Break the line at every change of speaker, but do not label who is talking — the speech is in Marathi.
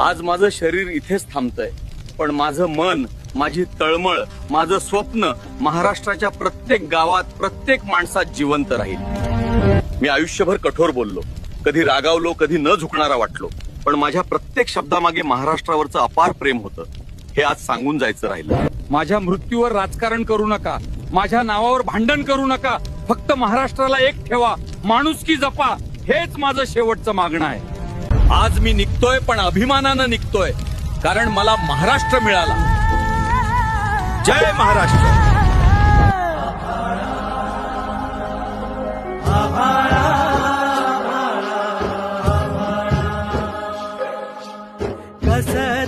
आज माझं शरीर इथेच थांबतंय, पण माझं मन, माझी तळमळ, माझं स्वप्न महाराष्ट्राच्या प्रत्येक गावात, प्रत्येक माणसात जिवंत राहील. मी आयुष्यभर कठोर बोललो, कधी रागावलो, कधी न झुकणारा वाटलो, पण माझ्या प्रत्येक शब्दामागे महाराष्ट्रावरचं अपार प्रेम होतं. हे आज सांगून जायचं राहिलं.
माझ्या मृत्यूवर राजकारण करू नका, माझ्या नावावर भांडण करू नका. फक्त महाराष्ट्राला एक ठेवा, माणुसकी जपा. हेच माझं शेवटचं मागणं आहे. आज मी निघतोय, पण अभिमानानं निघतोय, कारण मला महाराष्ट्र मिळाला. जय महाराष्ट्र.
कसं